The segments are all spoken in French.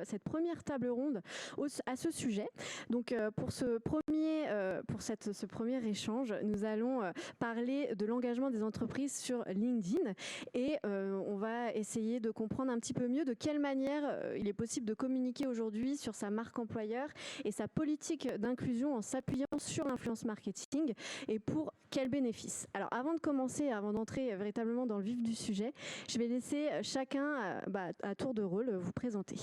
cette première table ronde à ce sujet. Donc pour ce premier échange, nous allons parler de l'engagement des entreprises sur LinkedIn et on va essayer de comprendre un petit peu mieux de quelle manière il est possible de communiquer aujourd'hui sur sa marque employeur et sa politique d'inclusion en s'appuyant sur l'influence marketing et pour quels bénéfices. Alors avant de commencer, avant d'entrer véritablement dans le vif du sujet, je vais laisser chacun à tour de rôle vous présenter.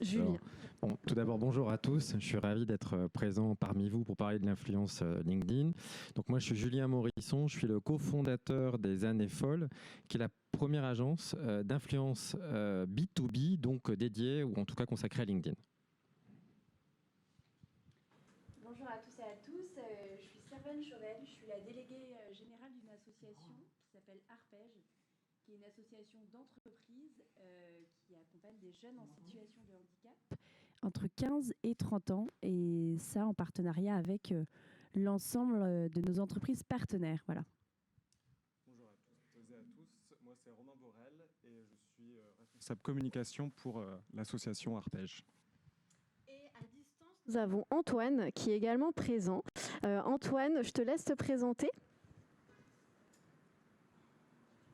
Julien. Bon, tout d'abord, bonjour à tous. Je suis ravi d'être présent parmi vous pour parler de l'influence LinkedIn. Donc moi, je suis Julien Morisson. Je suis le cofondateur des Années Folles, qui est la première agence d'influence B2B, donc dédiée ou en tout cas consacrée à LinkedIn. Bonjour à tous et à tous. Je suis Servane Chauvel. Je suis la déléguée générale d'une association qui s'appelle Arpège, qui est une association d'entreprises qui accompagne des jeunes en situation de handicap entre 15 et 30 ans, et ça en partenariat avec l'ensemble de nos entreprises partenaires. Voilà. Bonjour à toutes et à tous, moi c'est Romain Borel et je suis responsable communication pour l'association Arpège. Et à distance, nous avons Antoine qui est également présent. Antoine, je te laisse te présenter.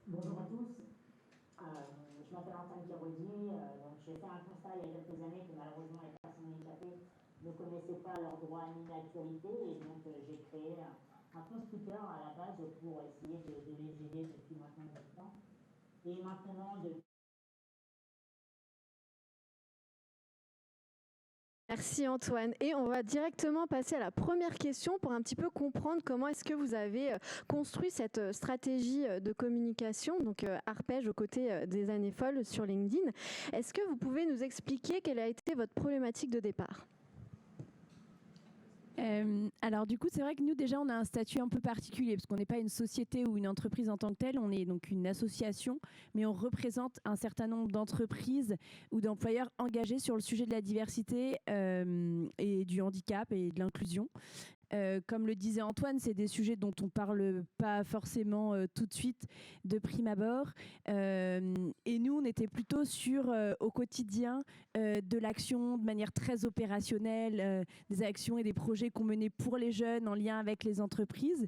Bonjour à tous, je m'appelle Antoine Kiroldi, j'ai fait un constat il y a quelques années que malheureusement les personnes handicapées ne connaissaient pas leurs droits ni l'actualité et donc j'ai créé un constructeur à la base pour essayer de les aider depuis maintenant 10 ans. Et maintenant, Merci Antoine. Et on va directement passer à la première question pour un petit peu comprendre comment est-ce que vous avez construit cette stratégie de communication, donc Arpège aux côtés des Années Folles sur LinkedIn. Est-ce que vous pouvez nous expliquer quelle a été votre problématique de départ ? Alors du coup, c'est vrai que nous déjà on a un statut un peu particulier parce qu'on n'est pas une société ou une entreprise en tant que telle, on est donc une association, mais on représente un certain nombre d'entreprises ou d'employeurs engagés sur le sujet de la diversité et du handicap et de l'inclusion. Comme le disait Antoine, c'est des sujets dont on ne parle pas forcément tout de suite de prime abord. Et nous, on était plutôt sur, au quotidien, de l'action de manière très opérationnelle, des actions et des projets qu'on menait pour les jeunes en lien avec les entreprises.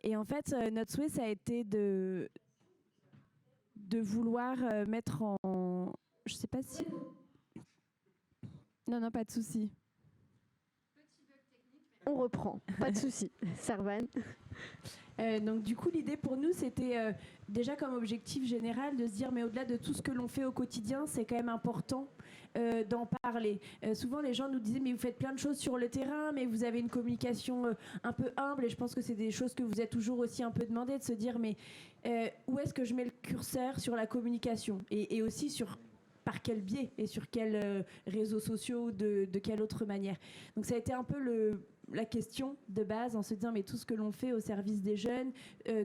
Et en fait, notre souhait, ça a été de vouloir mettre en... Je ne sais pas si... Non, pas de souci. On reprend, pas de souci. Servane. Donc du coup, l'idée pour nous, c'était déjà comme objectif général de se dire, mais au-delà de tout ce que l'on fait au quotidien, c'est quand même important d'en parler. Souvent, les gens nous disaient, mais vous faites plein de choses sur le terrain, mais vous avez une communication un peu humble, et je pense que c'est des choses que vous êtes toujours aussi un peu demandé, de se dire, mais où est-ce que je mets le curseur sur la communication et aussi sur... par quel biais et sur quels réseaux sociaux, de quelle autre manière. Donc ça a été un peu la question de base en se disant mais tout ce que l'on fait au service des jeunes,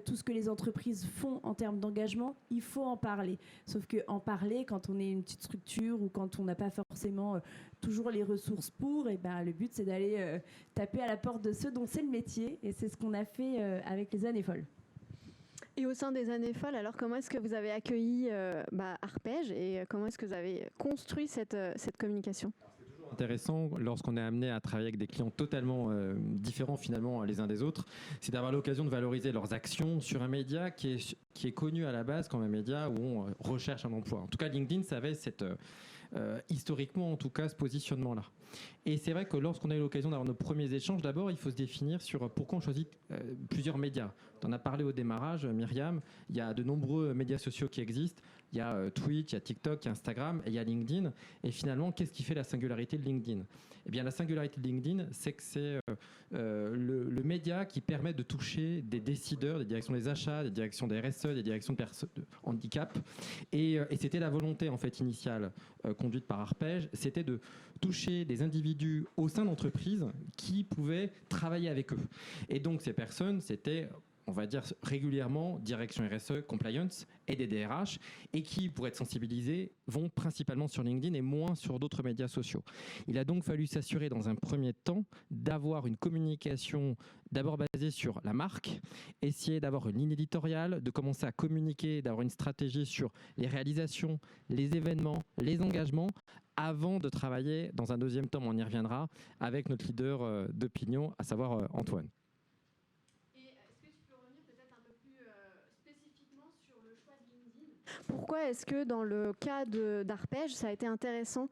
tout ce que les entreprises font en termes d'engagement, il faut en parler. Sauf qu'en parler, quand on est une petite structure ou quand on n'a pas forcément toujours les ressources pour, et ben, le but c'est d'aller taper à la porte de ceux dont c'est le métier, et c'est ce qu'on a fait avec les Années Folles. Et au sein des Années Folles, alors comment est-ce que vous avez accueilli Arpège et comment est-ce que vous avez construit cette communication ? Intéressant lorsqu'on est amené à travailler avec des clients totalement différents finalement les uns des autres, c'est d'avoir l'occasion de valoriser leurs actions sur un média qui est connu à la base comme un média où on recherche un emploi. En tout cas, LinkedIn, ça avait historiquement en tout cas ce positionnement-là. Et c'est vrai que lorsqu'on a eu l'occasion d'avoir nos premiers échanges, d'abord il faut se définir sur pourquoi on choisit plusieurs médias. Tu en as parlé au démarrage, Myriam, il y a de nombreux médias sociaux qui existent. Il y a Twitch, il y a TikTok, il y a Instagram et il y a LinkedIn. Et finalement, qu'est-ce qui fait la singularité de LinkedIn ? Eh bien, la singularité de LinkedIn, c'est que c'est le média qui permet de toucher des décideurs, des directions des achats, des directions des RSE, des directions de handicap. Et c'était la volonté en fait initiale conduite par Arpège, c'était de toucher des individus au sein d'entreprises qui pouvaient travailler avec eux. Et donc, ces personnes, c'était... on va dire régulièrement, direction RSE, compliance et des DRH, et qui, pour être sensibilisés, vont principalement sur LinkedIn et moins sur d'autres médias sociaux. Il a donc fallu s'assurer dans un premier temps d'avoir une communication d'abord basée sur la marque, essayer d'avoir une ligne éditoriale, de commencer à communiquer, d'avoir une stratégie sur les réalisations, les événements, les engagements, avant de travailler dans un deuxième temps, on y reviendra, avec notre leader d'opinion, à savoir Antoine. Est-ce que tu peux revenir peut-être un peu plus spécifiquement sur le choix de LinkedIn ? Pourquoi est-ce que dans le cas d'Arpège, ça a été intéressant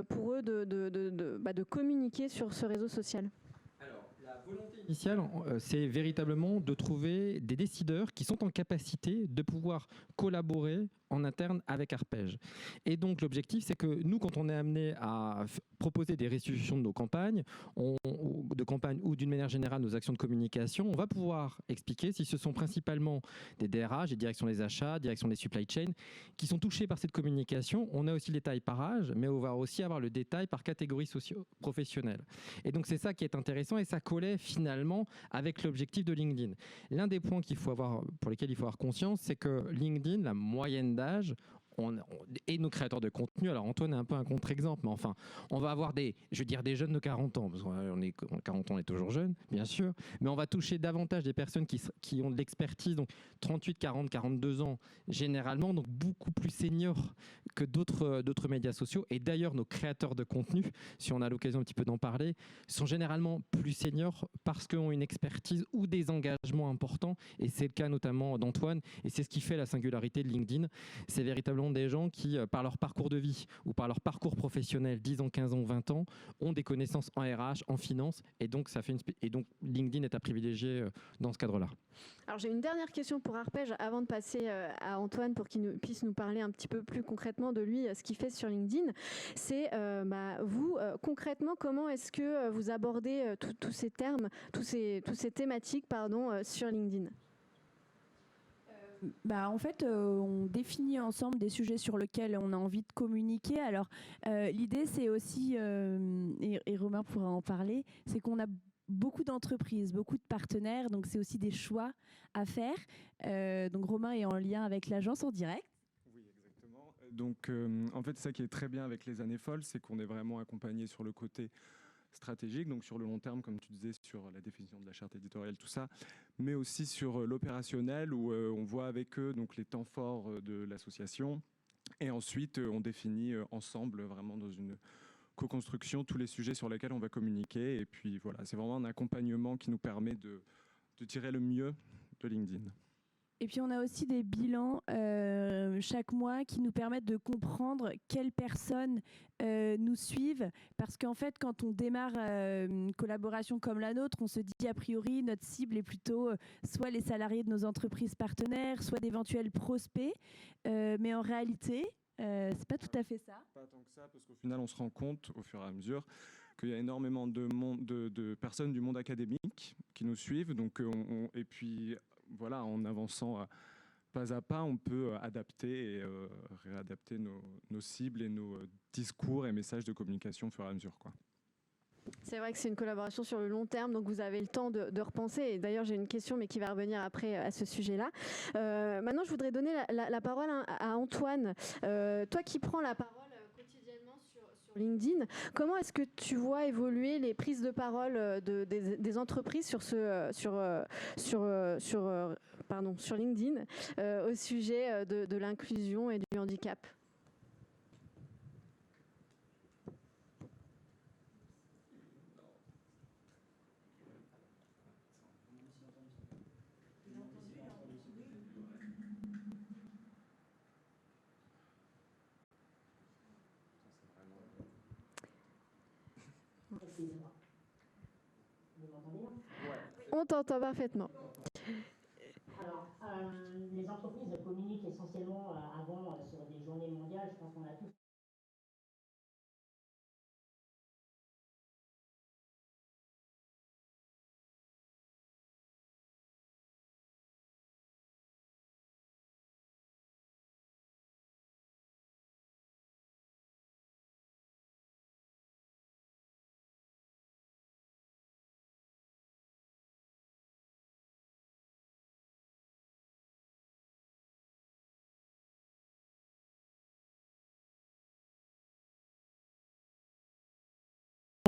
pour eux de communiquer sur ce réseau social ? Alors, la volonté initiale, c'est véritablement de trouver des décideurs qui sont en capacité de pouvoir collaborer en interne avec Arpège. Et donc l'objectif, c'est que nous, quand on est amené à proposer des restitutions de nos campagnes, ou d'une manière générale nos actions de communication, on va pouvoir expliquer si ce sont principalement des DRH, des directions des achats, directions des supply chain, qui sont touchés par cette communication. On a aussi le détail par âge, mais on va aussi avoir le détail par catégorie socio-professionnelle. Et donc c'est ça qui est intéressant et ça collait finalement avec l'objectif de LinkedIn. L'un des points pour lesquels il faut avoir conscience, c'est que LinkedIn, la moyenne d'âge, et nos créateurs de contenu, alors Antoine est un peu un contre-exemple, mais enfin, on va avoir des jeunes de 40 ans, parce qu'on est 40 ans, on est toujours jeune, bien sûr, mais on va toucher davantage des personnes qui ont de l'expertise, donc 38, 40, 42 ans généralement, donc beaucoup plus seniors que d'autres médias sociaux. Et d'ailleurs, nos créateurs de contenu, si on a l'occasion un petit peu d'en parler, sont généralement plus seniors parce qu'ils ont une expertise ou des engagements importants, et c'est le cas notamment d'Antoine, et c'est ce qui fait la singularité de LinkedIn. C'est véritablement des gens qui, par leur parcours de vie ou par leur parcours professionnel, 10 ans, 15 ans, 20 ans, ont des connaissances en RH, en finance, et donc, LinkedIn est à privilégier dans ce cadre-là. Alors j'ai une dernière question pour Arpège avant de passer à Antoine pour qu'il puisse nous parler un petit peu plus concrètement de lui, ce qu'il fait sur LinkedIn. C'est vous, concrètement, comment est-ce que vous abordez tous ces termes, tous ces thématiques sur LinkedIn ? En fait, on définit ensemble des sujets sur lesquels on a envie de communiquer. Alors, l'idée, c'est aussi, et Romain pourra en parler, c'est qu'on a beaucoup d'entreprises, beaucoup de partenaires, donc c'est aussi des choix à faire. Donc Romain est en lien avec l'agence en direct. Oui, exactement. Donc, en fait, ça qui est très bien avec les années folles, c'est qu'on est vraiment accompagné sur le côté stratégique, donc sur le long terme, comme tu disais, sur la définition de la charte éditoriale, tout ça, mais aussi sur l'opérationnel où on voit avec eux donc les temps forts de l'association et ensuite on définit ensemble vraiment dans une co-construction tous les sujets sur lesquels on va communiquer et puis voilà, c'est vraiment un accompagnement qui nous permet de tirer le mieux de LinkedIn. Et puis on a aussi des bilans chaque mois qui nous permettent de comprendre quelles personnes nous suivent. Parce qu'en fait, quand on démarre une collaboration comme la nôtre, on se dit a priori notre cible est plutôt soit les salariés de nos entreprises partenaires, soit d'éventuels prospects. Mais en réalité, c'est pas tout à fait ça. Pas tant que ça, parce qu'au final, on se rend compte au fur et à mesure qu'il y a énormément de personnes du monde académique qui nous suivent. Donc, et puis voilà, en avançant pas à pas, on peut adapter et réadapter nos cibles et nos discours et messages de communication au fur et à mesure, quoi. C'est vrai que c'est une collaboration sur le long terme, donc vous avez le temps de repenser. Et d'ailleurs, j'ai une question, mais qui va revenir après à ce sujet-là. Maintenant, je voudrais donner la parole à Antoine. Toi qui prends la parole quotidiennement sur LinkedIn, comment est-ce que tu vois évoluer les prises de parole des entreprises sur LinkedIn au sujet de l'inclusion et du handicap ? Excusez-moi. Vous m'entendez là ? On t'entend parfaitement. Alors, les entreprises communiquent essentiellement avant sur des journées mondiales. Je pense qu'on a tous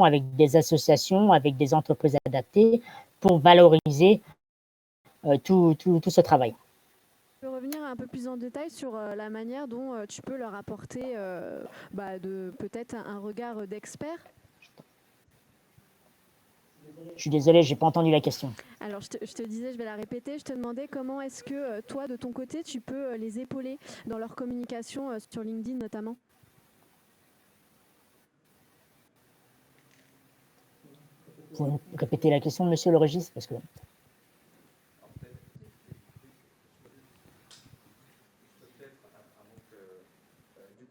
avec des associations, avec des entreprises adaptées pour valoriser tout ce travail. Tu peux revenir un peu plus en détail sur la manière dont tu peux leur apporter peut-être un regard d'expert? Je suis désolée, je n'ai pas entendu la question. Alors, je te disais, je vais la répéter, je te demandais comment est-ce que toi, de ton côté, tu peux les épauler dans leur communication sur LinkedIn notamment? Vous pouvez répéter la question, monsieur le Régis, parce que...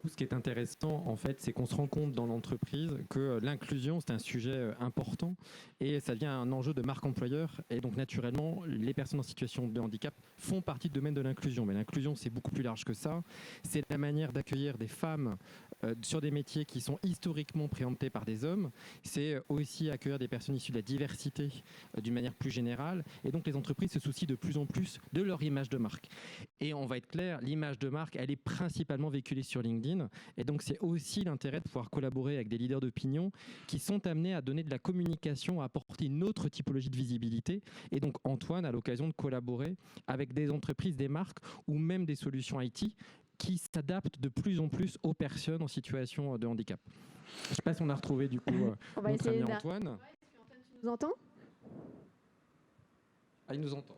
Ce qui est intéressant, en fait, c'est qu'on se rend compte dans l'entreprise que l'inclusion, c'est un sujet important et ça devient un enjeu de marque employeur. Et donc, naturellement, les personnes en situation de handicap font partie du domaine de l'inclusion. Mais l'inclusion, c'est beaucoup plus large que ça. C'est la manière d'accueillir des femmes sur des métiers qui sont historiquement préemptés par des hommes. C'est aussi accueillir des personnes issues de la diversité d'une manière plus générale. Et donc, les entreprises se soucient de plus en plus de leur image de marque. Et on va être clair, l'image de marque, elle est principalement véhiculée sur LinkedIn. Et donc, c'est aussi l'intérêt de pouvoir collaborer avec des leaders d'opinion qui sont amenés à donner de la communication, à apporter une autre typologie de visibilité. Et donc, Antoine a l'occasion de collaborer avec des entreprises, des marques ou même des solutions IT qui s'adaptent de plus en plus aux personnes en situation de handicap. Je ne sais pas si on a retrouvé du coup notre ami Antoine. Tu nous entends? Ah, il nous entend.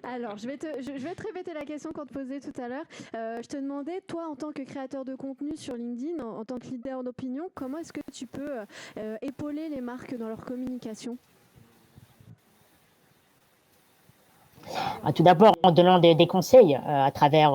Alors, je vais te répéter la question qu'on te posait tout à l'heure. Je te demandais, toi, en tant que créateur de contenu sur LinkedIn, en tant que leader d'opinion, comment est-ce que tu peux épauler les marques dans leur communication? Tout d'abord, en donnant des conseils à travers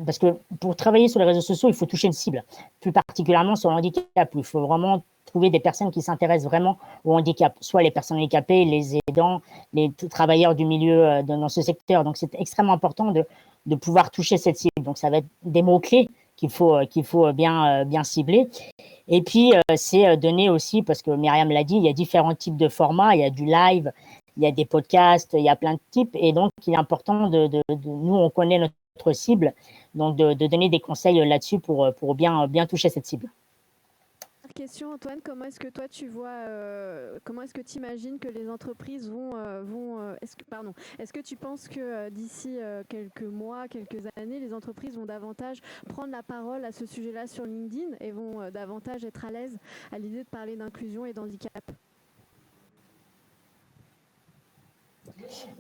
parce que pour travailler sur les réseaux sociaux, il faut toucher une cible, plus particulièrement sur le handicap, où il faut vraiment trouver des personnes qui s'intéressent vraiment au handicap, soit les personnes handicapées, les aidants, les travailleurs du milieu dans ce secteur. Donc, c'est extrêmement important de pouvoir toucher cette cible. Donc, ça va être des mots-clés qu'il faut bien cibler. Et puis, c'est donner aussi, parce que Myriam l'a dit, il y a différents types de formats, il y a du live, il y a des podcasts, il y a plein de types. Et donc, il est important nous, on connaît notre cible, donc de donner des conseils là-dessus pour bien toucher cette cible. Question, Antoine, comment est-ce que toi tu vois, comment est-ce que tu imagines que les entreprises est-ce que tu penses que d'ici quelques mois, quelques années, les entreprises vont davantage prendre la parole à ce sujet-là sur LinkedIn et vont davantage être à l'aise à l'idée de parler d'inclusion et d'handicap?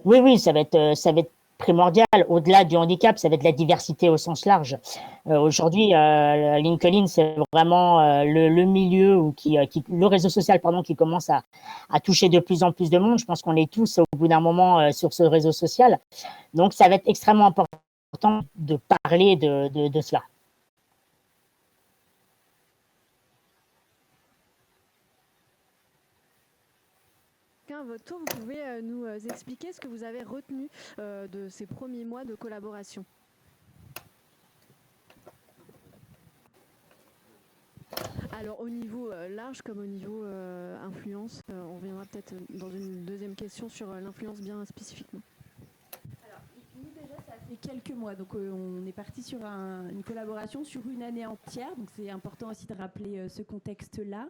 Oui, ça va être primordial. Au-delà du handicap, ça va être la diversité au sens large. Aujourd'hui, LinkedIn, c'est vraiment le milieu le réseau social, qui commence à toucher de plus en plus de monde. Je pense qu'on est tous, au bout d'un moment, sur ce réseau social. Donc, ça va être extrêmement important de parler de cela. À votre tour, vous pouvez nous expliquer ce que vous avez retenu de ces premiers mois de collaboration? Alors au niveau large comme au niveau influence, on reviendra peut-être dans une deuxième question sur l'influence bien spécifiquement. Alors, nous déjà, ça fait quelques mois, donc on est parti sur une collaboration sur une année entière, donc c'est important aussi de rappeler ce contexte-là.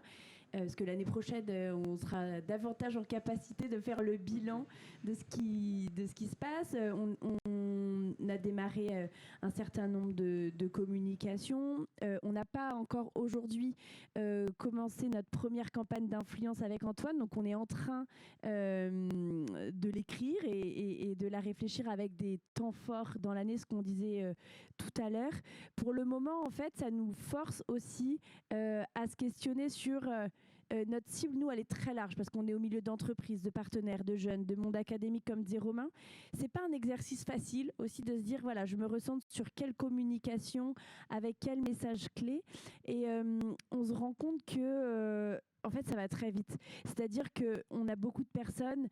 Parce que l'année prochaine, on sera davantage en capacité de faire le bilan de ce qui se passe. On a démarré un certain nombre de communications. On n'a pas encore aujourd'hui commencé notre première campagne d'influence avec Antoine, donc on est en train de l'écrire et de la réfléchir avec des temps forts dans l'année, ce qu'on disait tout à l'heure. Pour le moment, en fait, ça nous force aussi à se questionner sur notre cible. Nous, elle est très large parce qu'on est au milieu d'entreprises, de partenaires, de jeunes, de monde académique, comme disait Romain. C'est pas un exercice facile aussi de se dire, voilà, je me ressens sur quelle communication, avec quel message clé. Et on se rend compte que en fait, ça va très vite. C'est-à-dire qu'on a beaucoup de personnes,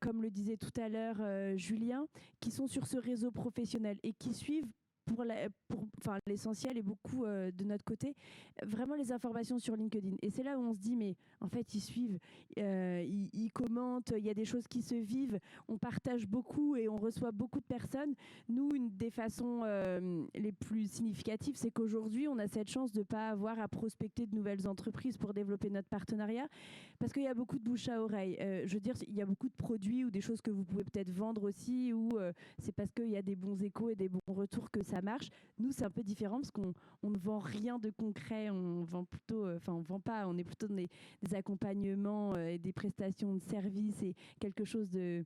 comme le disait tout à l'heure Julien, qui sont sur ce réseau professionnel et qui suivent enfin, l'essentiel est beaucoup de notre côté, vraiment les informations sur LinkedIn. Et c'est là où on se dit, mais en fait, ils suivent, ils commentent, il y a des choses qui se vivent, on partage beaucoup et on reçoit beaucoup de personnes. Nous, une des façons les plus significatives, c'est qu'aujourd'hui, on a cette chance de ne pas avoir à prospecter de nouvelles entreprises pour développer notre partenariat, parce qu'il y a beaucoup de bouche à oreille. Je veux dire, il y a beaucoup de produits ou des choses que vous pouvez peut-être vendre aussi, ou c'est parce qu'il y a des bons échos et des bons retours que ça marche. Nous, c'est un peu différent parce qu'on ne vend rien de concret, on vend plutôt, on vend pas, on est plutôt dans des accompagnements et des prestations de services et quelque chose de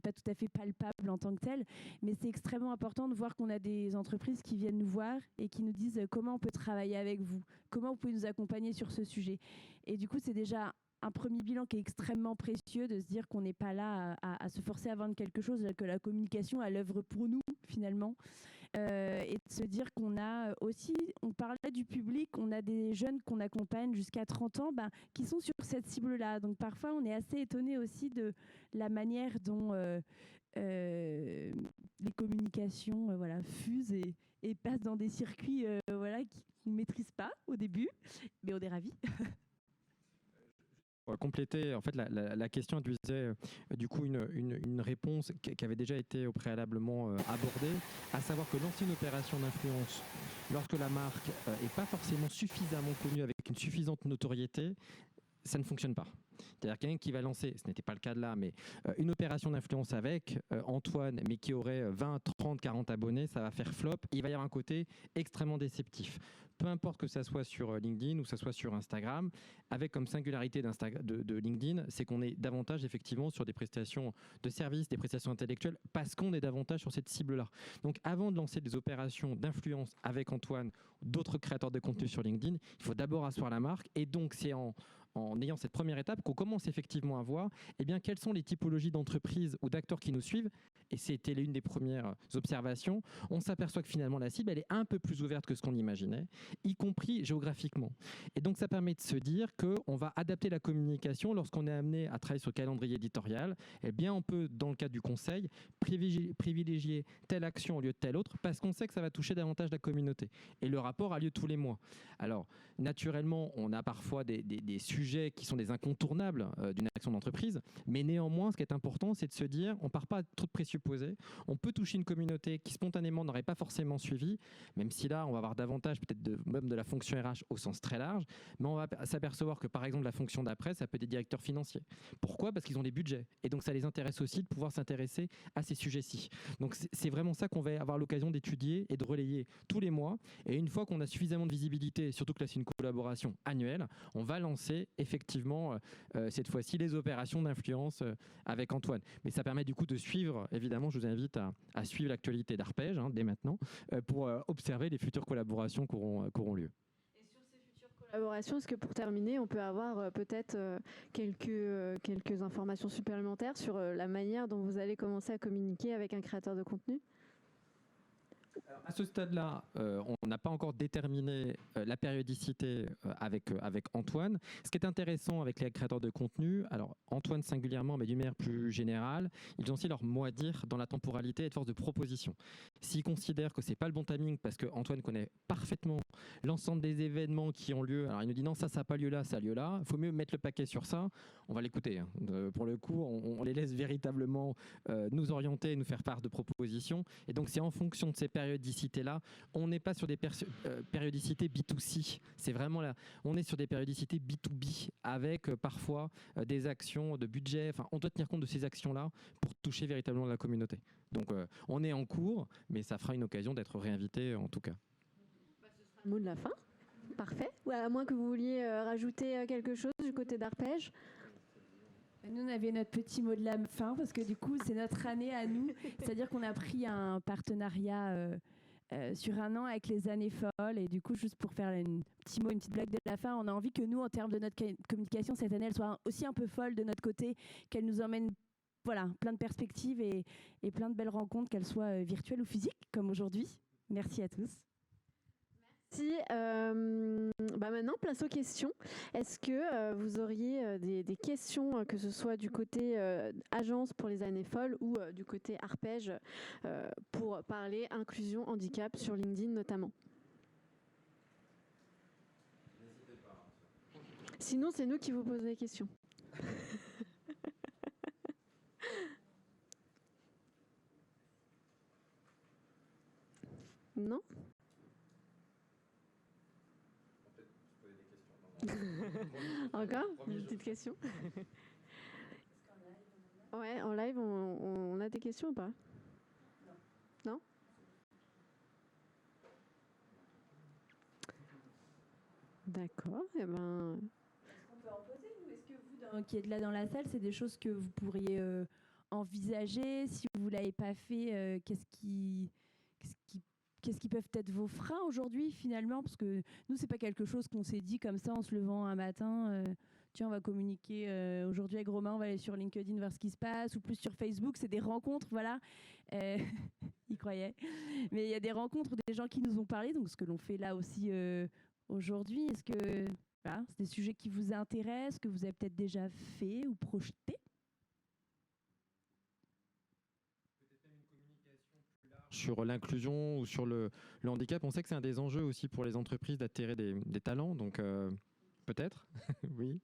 pas tout à fait palpable en tant que tel. Mais c'est extrêmement important de voir qu'on a des entreprises qui viennent nous voir et qui nous disent comment on peut travailler avec vous, comment vous pouvez nous accompagner sur ce sujet. Et du coup, c'est déjà un premier bilan qui est extrêmement précieux, de se dire qu'on n'est pas là à se forcer à vendre quelque chose, que la communication à l'œuvre pour nous finalement, et de se dire qu'on a aussi, on parlait du public, on a des jeunes qu'on accompagne jusqu'à 30 ans qui sont sur cette cible-là. Donc parfois on est assez étonné aussi de la manière dont les communications fusent et passent dans des circuits qu'on ne maîtrise pas au début, mais on est ravis. Pour compléter, en fait, la question induisait du coup une réponse qui avait déjà été préalablement abordée, à savoir que lancer une opération d'influence lorsque la marque n'est pas forcément suffisamment connue avec une suffisante notoriété, ça ne fonctionne pas. C'est-à-dire quelqu'un qui va lancer, ce n'était pas le cas de là, mais une opération d'influence avec Antoine, mais qui aurait 20, 30, 40 abonnés, ça va faire flop. Il va y avoir un côté extrêmement déceptif. Peu importe que ça soit sur LinkedIn ou que ça soit sur Instagram, avec comme singularité de LinkedIn, c'est qu'on est davantage effectivement sur des prestations de services, des prestations intellectuelles, parce qu'on est davantage sur cette cible-là. Donc avant de lancer des opérations d'influence avec Antoine, d'autres créateurs de contenu sur LinkedIn, il faut d'abord asseoir la marque. Et donc c'est en ayant cette première étape qu'on commence effectivement à voir quelles sont les typologies d'entreprises ou d'acteurs qui nous suivent. Et c'était l'une des premières observations. On s'aperçoit que finalement la cible, elle est un peu plus ouverte que ce qu'on imaginait, y compris géographiquement. Et donc ça permet de se dire qu'on va adapter la communication lorsqu'on est amené à travailler sur le calendrier éditorial. Eh bien on peut, dans le cadre du conseil, privilégier telle action au lieu de telle autre, parce qu'on sait que ça va toucher davantage la communauté. Et le rapport a lieu tous les mois. Alors naturellement, on a parfois des sujets qui sont des incontournables d'une action d'entreprise, mais néanmoins, ce qui est important, c'est de se dire, on ne part pas trop de présupposés, on peut toucher une communauté qui spontanément n'aurait pas forcément suivi, même si là, on va avoir davantage peut-être même de la fonction RH au sens très large, mais on va s'apercevoir que par exemple, la fonction d'après, ça peut être des directeurs financiers. Pourquoi ? Parce qu'ils ont des budgets, et donc ça les intéresse aussi de pouvoir s'intéresser à ces sujets-ci. Donc c'est vraiment ça qu'on va avoir l'occasion d'étudier et de relayer tous les mois, et une fois qu'on a suffisamment de visibilité, surtout que là c'est une collaboration annuelle, on va lancer effectivement cette fois-ci les opérations d'influence avec Antoine. Mais ça permet du coup de suivre, évidemment, je vous invite à suivre l'actualité d'Arpège dès maintenant pour observer les futures collaborations qui auront lieu. Et sur ces futures collaborations, est-ce que pour terminer, on peut avoir peut-être quelques informations supplémentaires sur la manière dont vous allez commencer à communiquer avec un créateur de contenu ? Alors, à ce stade-là, on n'a pas encore déterminé la périodicité avec Antoine. Ce qui est intéressant avec les créateurs de contenu, alors Antoine singulièrement, mais d'une manière plus générale, ils ont aussi leur mot à dire dans la temporalité et de force de proposition. S'ils considèrent que c'est pas le bon timing parce que Antoine connaît parfaitement l'ensemble des événements qui ont lieu, alors il nous dit non, ça n'a pas lieu là, ça a lieu là, il faut mieux mettre le paquet sur ça, on va l'écouter. Pour le coup, on les laisse véritablement nous orienter, nous faire part de propositions. Et donc c'est en fonction de ces périodicités-là, on n'est pas sur des périodicités B2C, c'est vraiment là, on est sur des périodicités B2B avec parfois des actions de budget, enfin on doit tenir compte de ces actions-là pour toucher véritablement la communauté. Donc on est en cours, mais ça fera une occasion d'être réinvité en tout cas. Ce sera le mot de la fin. Parfait. Ouais, à moins que vous vouliez rajouter quelque chose du côté d'Arpège. Nous, on avait notre petit mot de la fin parce que du coup, c'est notre année à nous. C'est-à-dire qu'on a pris un partenariat sur un an avec les années folles. Et du coup, juste pour faire une petite blague de la fin, on a envie que nous, en termes de notre communication, cette année, elle soit aussi un peu folle de notre côté, qu'elle nous emmène plein de perspectives et plein de belles rencontres, qu'elles soient virtuelles ou physiques, comme aujourd'hui. Merci à tous. Maintenant, place aux questions. Est-ce que vous auriez des questions, que ce soit du côté agence pour les années folles ou du côté arpège pour parler inclusion, handicap sur LinkedIn notamment? Sinon, c'est nous qui vous posons les questions. Non? Encore une petite question. Ouais, en live, on a des questions ou pas? Non. D'accord. Eh ben. Est-ce qu'on peut en poser, nous? Est-ce que vous, qui êtes là dans la salle, c'est des choses que vous pourriez envisager? Si vous ne l'avez pas fait, qu'est-ce qui peuvent être vos freins aujourd'hui finalement? Parce que nous, c'est pas quelque chose qu'on s'est dit comme ça en se levant un matin. Tiens, on va communiquer aujourd'hui avec Romain, on va aller sur LinkedIn voir ce qui se passe, ou plus sur Facebook. C'est des rencontres, voilà. Il croyait. Mais il y a des rencontres, des gens qui nous ont parlé, donc ce que l'on fait là aussi aujourd'hui. Est-ce que voilà, c'est des sujets qui vous intéressent, que vous avez peut-être déjà fait ou projeté? Sur l'inclusion ou sur le handicap, on sait que c'est un des enjeux aussi pour les entreprises d'attirer des talents, donc peut-être, oui.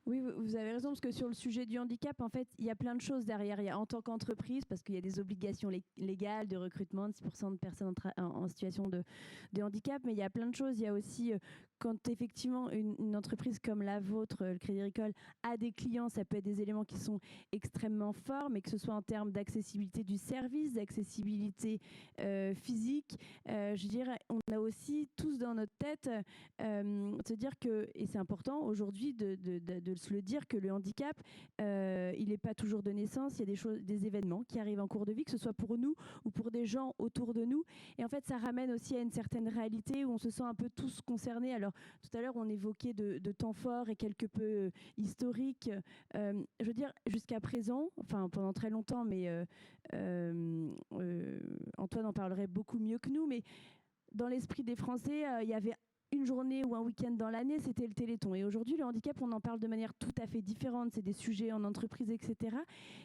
Oui, vous avez raison, parce que sur le sujet du handicap, en fait, il y a plein de choses derrière. Il y a en tant qu'entreprise, parce qu'il y a des obligations légales de recrutement de 6% de personnes en situation de handicap, mais il y a plein de choses. Il y a aussi, quand effectivement une entreprise comme la vôtre, le Crédit Agricole, a des clients, ça peut être des éléments qui sont extrêmement forts, mais que ce soit en termes d'accessibilité du service, d'accessibilité physique. Je dirais, on a aussi tous dans notre tête se dire que, et c'est important aujourd'hui de se le dire, que le handicap, il n'est pas toujours de naissance. Il y a des événements qui arrivent en cours de vie, que ce soit pour nous ou pour des gens autour de nous. Et en fait, ça ramène aussi à une certaine réalité où on se sent un peu tous concernés. Alors, tout à l'heure, on évoquait de temps forts et quelque peu historiques. Je veux dire, jusqu'à présent, enfin pendant très longtemps, mais Antoine en parlerait beaucoup mieux que nous, mais dans l'esprit des Français, il y avait une journée ou un week-end dans l'année, c'était le Téléthon. Et aujourd'hui, le handicap, on en parle de manière tout à fait différente. C'est des sujets en entreprise, etc.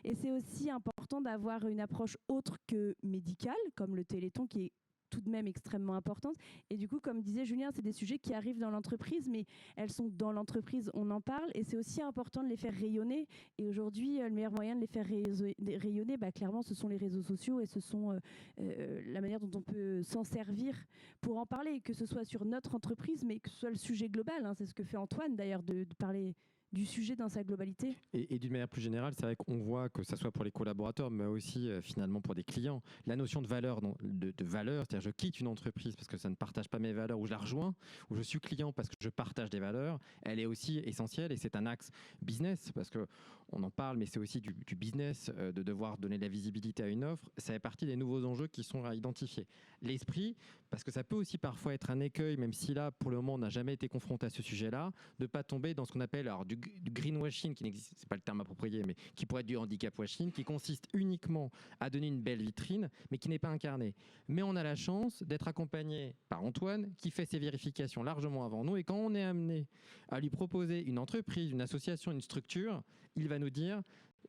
Et c'est aussi important d'avoir une approche autre que médicale, comme le Téléthon, qui est tout de même extrêmement importante. Et du coup, comme disait Julien, c'est des sujets qui arrivent dans l'entreprise, mais elles sont dans l'entreprise, on en parle, et c'est aussi important de les faire rayonner. Et aujourd'hui, le meilleur moyen de les faire rayonner, clairement, ce sont les réseaux sociaux, et ce sont la manière dont on peut s'en servir pour en parler, que ce soit sur notre entreprise, mais que ce soit le sujet global. Hein. C'est ce que fait Antoine, d'ailleurs, de parler du sujet dans sa globalité. Et d'une manière plus générale, c'est vrai qu'on voit que ça soit pour les collaborateurs, mais aussi finalement pour des clients, la notion de valeur, de valeur, c'est-à-dire je quitte une entreprise parce que ça ne partage pas mes valeurs, ou je la rejoins, ou je suis client parce que je partage des valeurs, elle est aussi essentielle, et c'est un axe business, parce qu'on en parle, mais c'est aussi du business, de devoir donner de la visibilité à une offre. Ça fait partie des nouveaux enjeux qui sont à identifier. L'esprit, parce que ça peut aussi parfois être un écueil, même si là, pour le moment, on n'a jamais été confronté à ce sujet-là, de ne pas tomber dans ce qu'on appelle alors, du greenwashing, qui n'existe, c'est pas le terme approprié, mais qui pourrait être du handicap washing, qui consiste uniquement à donner une belle vitrine, mais qui n'est pas incarné. Mais on a la chance d'être accompagné par Antoine, qui fait ses vérifications largement avant nous, et quand on est amené à lui proposer une entreprise, une association, une structure, il va nous dire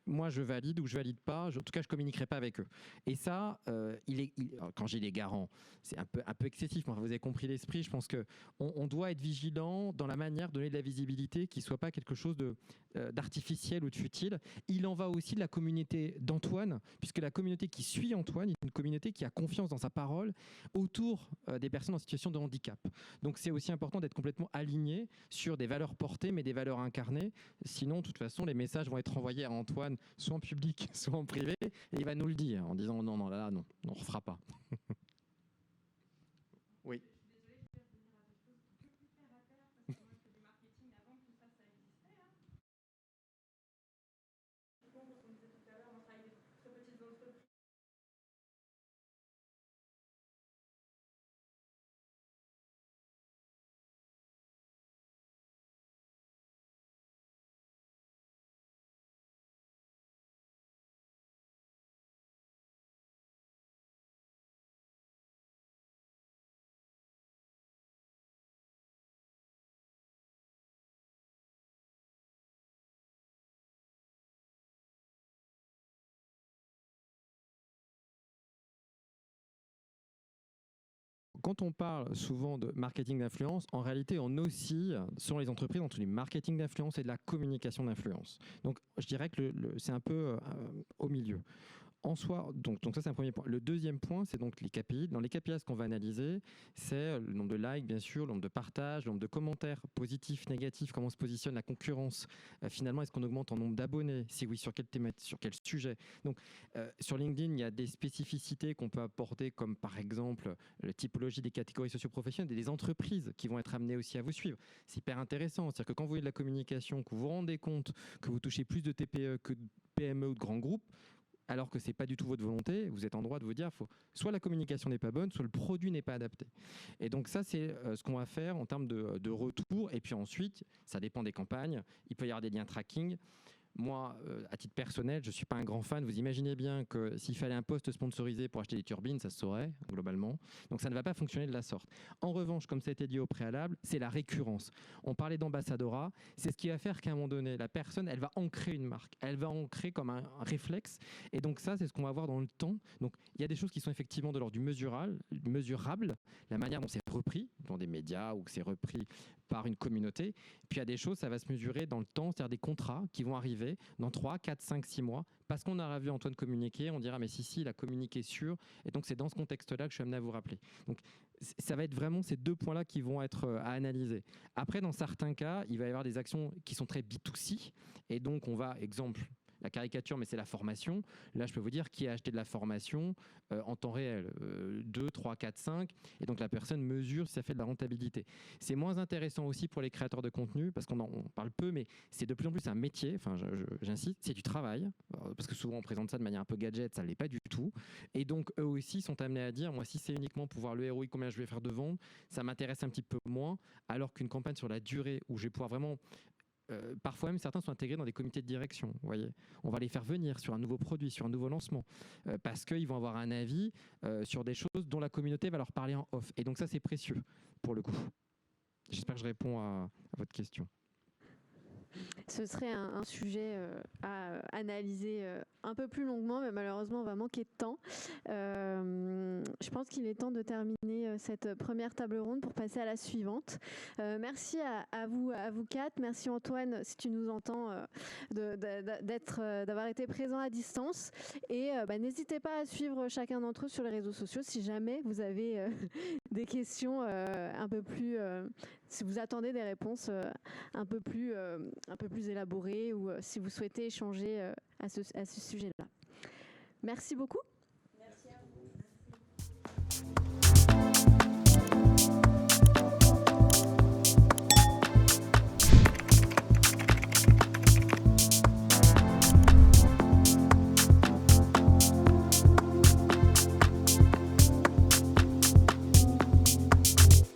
moi je valide ou je valide pas, en tout cas je communiquerai pas avec eux. Et ça, quand j'ai les garants, c'est un peu excessif, mais vous avez compris l'esprit. Je pense qu'on doit être vigilant dans la manière de donner de la visibilité qui soit pas quelque chose d'artificiel ou de futile. Il en va aussi de la communauté d'Antoine, puisque la communauté qui suit Antoine est une communauté qui a confiance dans sa parole autour des personnes en situation de handicap. Donc c'est aussi important d'être complètement aligné sur des valeurs portées, mais des valeurs incarnées. Sinon, de toute façon, les messages vont être envoyés à Antoine, soit en public, soit en privé, et il va nous le dire en disant non, là, non, on ne refera pas. Oui. Quand on parle souvent de marketing d'influence, en réalité, on oscille sur les entreprises entre du marketing d'influence et de la communication d'influence. Donc, je dirais que c'est un peu au milieu. En soi, donc ça c'est un premier point. Le deuxième point, c'est donc les KPI. Dans les KPI, ce qu'on va analyser, c'est le nombre de likes, bien sûr, le nombre de partages, le nombre de commentaires positifs, négatifs, comment se positionne la concurrence. Finalement, est-ce qu'on augmente en nombre d'abonnés? Si oui, sur quelle thématique, sur quel sujet? Donc, sur LinkedIn, il y a des spécificités qu'on peut apporter, comme par exemple la typologie des catégories socio-professionnelles et des entreprises qui vont être amenées aussi à vous suivre. C'est hyper intéressant. C'est-à-dire que quand vous voyez de la communication, que vous vous rendez compte que vous touchez plus de TPE que de PME ou de grands groupes, alors que ce n'est pas du tout votre volonté, vous êtes en droit de vous dire soit la communication n'est pas bonne, soit le produit n'est pas adapté. Et donc ça, c'est ce qu'on va faire en termes de retour. Et puis ensuite, ça dépend des campagnes. Il peut y avoir des liens tracking. Moi, à titre personnel, je ne suis pas un grand fan. Vous imaginez bien que s'il fallait un poste sponsorisé pour acheter des turbines, ça se saurait, globalement. Donc, ça ne va pas fonctionner de la sorte. En revanche, comme ça a été dit au préalable, c'est la récurrence. On parlait d'ambassadora. C'est ce qui va faire qu'à un moment donné, la personne, elle va ancrer une marque. Elle va ancrer comme un réflexe. Et donc, ça, c'est ce qu'on va voir dans le temps. Donc, il y a des choses qui sont effectivement de l'ordre du mesurable, la manière dont c'est repris dans des médias ou que c'est repris par une communauté. Puis il y a des choses, ça va se mesurer dans le temps, c'est-à-dire des contrats qui vont arriver dans 3, 4, 5, 6 mois, parce qu'on aura vu Antoine communiquer, on dira mais si, il a communiqué sur, et donc c'est dans ce contexte-là que je suis amené à vous rappeler. Donc ça va être vraiment ces deux points-là qui vont être à analyser. Après, dans certains cas, il va y avoir des actions qui sont très B2C, et donc on va, exemple, la caricature, mais c'est la formation. Là, je peux vous dire qui a acheté de la formation en temps réel, 2, 3, 4, 5. Et donc, la personne mesure si ça fait de la rentabilité. C'est moins intéressant aussi pour les créateurs de contenu, parce qu'on parle peu, mais c'est de plus en plus un métier. Enfin, j'insiste, c'est du travail. Parce que souvent, on présente ça de manière un peu gadget, ça ne l'est pas du tout. Et donc, eux aussi sont amenés à dire, moi, si c'est uniquement pour voir le ROI, combien je vais faire de ventes, ça m'intéresse un petit peu moins, alors qu'une campagne sur la durée, où je vais pouvoir vraiment... parfois même certains sont intégrés dans des comités de direction. Vous voyez, on va les faire venir sur un nouveau produit, sur un nouveau lancement, parce qu'ils vont avoir un avis sur des choses dont la communauté va leur parler en off. Et donc ça, c'est précieux pour le coup. J'espère que je réponds à votre question. Ce serait un sujet à analyser un peu plus longuement, mais malheureusement, on va manquer de temps. Je pense qu'il est temps de terminer cette première table ronde pour passer à la suivante. Merci à vous quatre. Merci Antoine, si tu nous entends, d'avoir été présent à distance. Et n'hésitez pas à suivre chacun d'entre eux sur les réseaux sociaux si jamais vous avez des questions un peu plus... si vous attendez des réponses un peu plus élaborées ou si vous souhaitez échanger à ce sujet-là. Merci beaucoup.